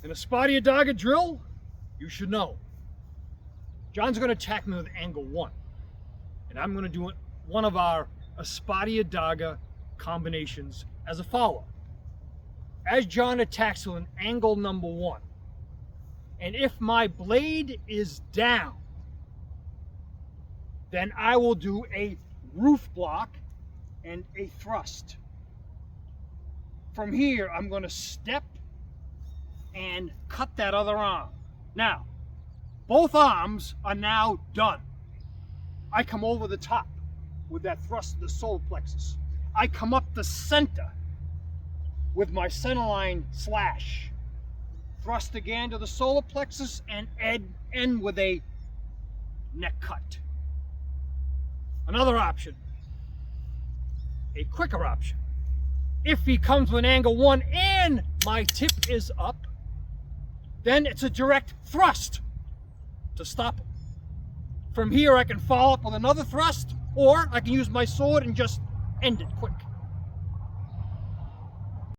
In a espada daga drill, you should know. John's going to attack me with angle 1. And I'm going to do one of our espada daga combinations as a follow-up. As John attacks with an angle number 1, and if my blade is down, then I will do a roof block and a thrust. From here, I'm going to step and cut that other arm. Now, both arms are now done. I come over the top with that thrust of the solar plexus. I come up the center with my centerline slash. Thrust again to the solar plexus and end with a neck cut. Another option, a quicker option. If he comes with an angle 1 and my tip is up, then it's a direct thrust to stop him. From here I can follow up with another thrust, or I can use my sword and just end it quick.